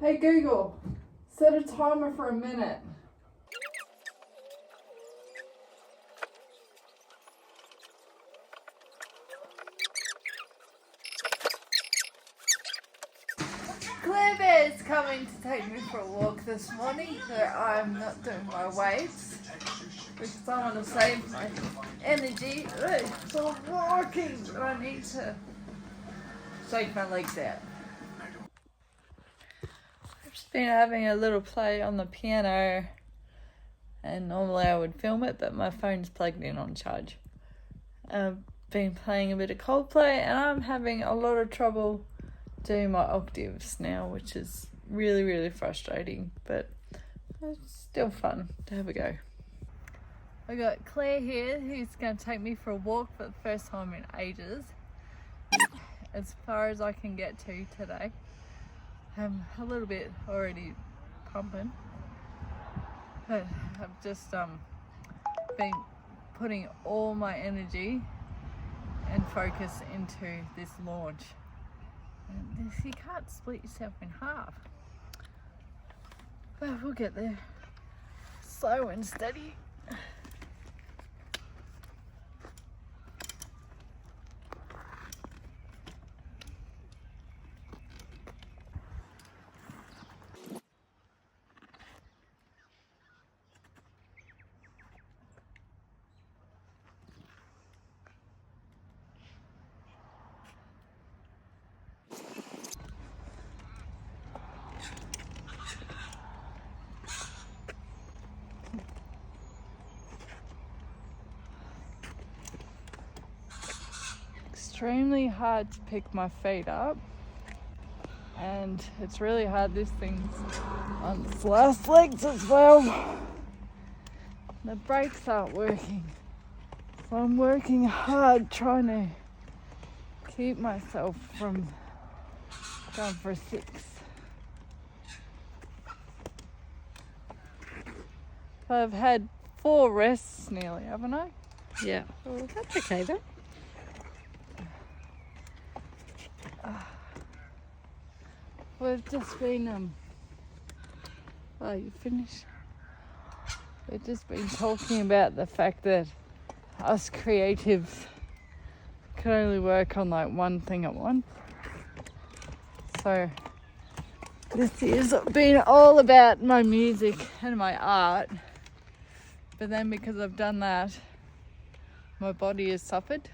Hey Google, set a timer for a minute. Claire is coming to take me for a walk this morning, so I'm not doing my weights because I want to save my energy for walking. I need to shake my legs out. I've just been having a little play on the piano, and normally I would film it, but my phone's plugged in on charge. I've been playing a bit of Coldplay, and I'm having a lot of trouble doing my octaves now, which is really, really frustrating, but it's still fun to have a go. I got Claire here, who's going to take me for a walk for the first time in ages, as far as I can get to today. I'm a little bit already pumping, but I've just been putting all my energy and focus into this launch. And you can't split yourself in half, but we'll get there, slow and steady. Extremely hard to pick my feet up, and it's really hard, this thing's on its last legs as well. The brakes aren't working, so I'm working hard trying to keep myself from going for a 6. I've had 4 rests nearly, haven't I? Yeah, well, that's okay though. We've just been, oh, you finished? We've just been talking about the fact that us creatives can only work on like one thing at once. So this year's been all about my music and my art. But then because I've done that, my body has suffered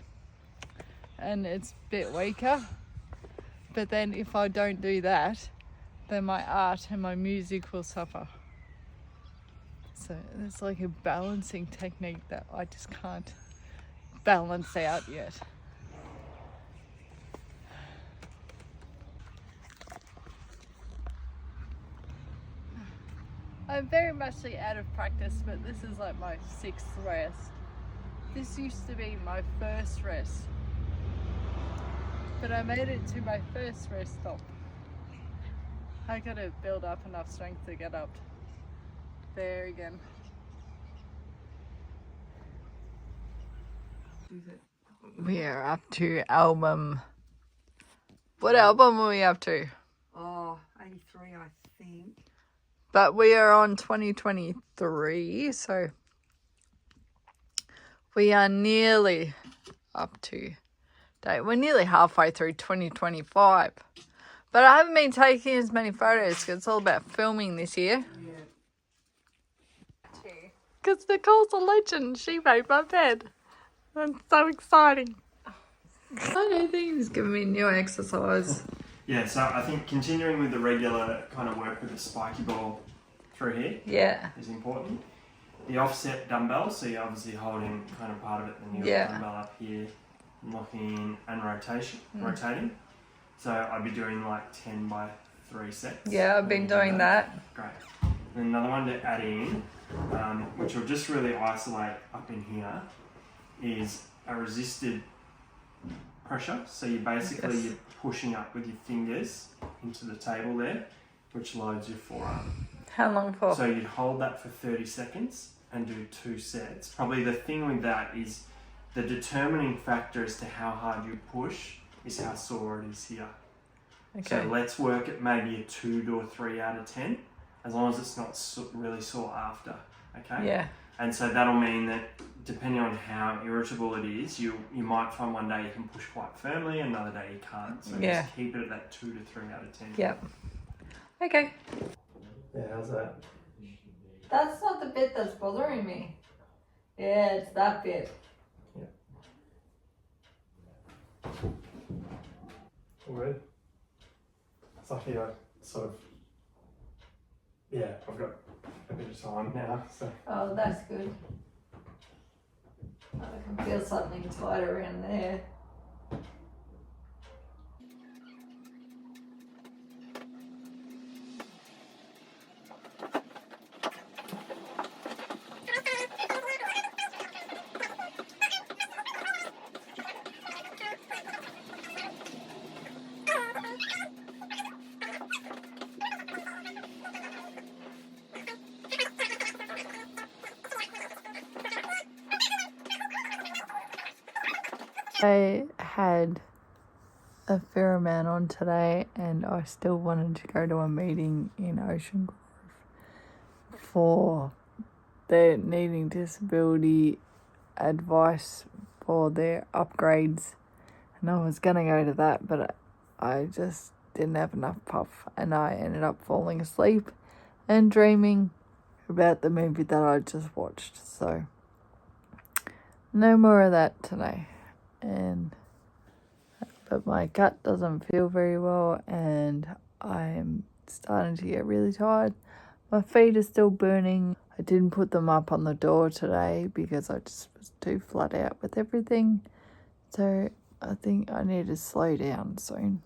and it's a bit weaker. But then if I don't do that, then my art and my music will suffer. So it's like a balancing technique that I just can't balance out yet. I'm very much out of practice, but this is like my 6th rest. This used to be my first rest, but I made it to my first rest stop. I gotta build up enough strength to get up there again. We are up to album. What album are we up to? Oh, 83, I think. But we are on 2023, so we are nearly up to date. We're nearly halfway through 2025. But I haven't been taking as many photos because it's all about filming this year. Yeah. Because Nicole's a legend. She made my bed. That's so exciting. I don't think he's giving me new exercise. Yeah, so I think continuing with the regular kind of work with the spiky ball through here is important. The offset dumbbell, so you're obviously holding kind of part of it, then you've got the dumbbell up here, locking in and rotating. So I'd be doing like 10 by 3 sets. Yeah, I've been doing that. Great. And another one to add in, which will just really isolate up in here, is a resisted pressure. So you're basically pushing up with your fingers into the table there, which loads your forearm. How long for? So you'd hold that for 30 seconds and do 2 sets. Probably the thing with that is the determining factor as to how hard you push is how sore it is here. Okay. So let's work at maybe a 2 to a 3 out of 10, as long as it's not really sore after. Okay. Yeah. And so that'll mean that depending on how irritable it is, you might find one day you can push quite firmly, another day you can't. So just keep it at that 2 to 3 out of 10. Yep. Okay. Yeah, how's that? That's not the bit that's bothering me. Yeah, it's that bit. Yeah. All good. It's lucky I sort of, I've got a bit of time now, so. Oh, that's good. I can feel something tight around there. I had a fair amount on today, and I still wanted to go to a meeting in Ocean Grove for their needing disability advice for their upgrades, and I was going to go to that, but I just didn't have enough puff, and I ended up falling asleep and dreaming about the movie that I just watched. So no more of that today. But my gut doesn't feel very well, and I'm starting to get really tired. My feet are still burning. I didn't put them up on the door today because I just was too flat out with everything. So I think I need to slow down soon.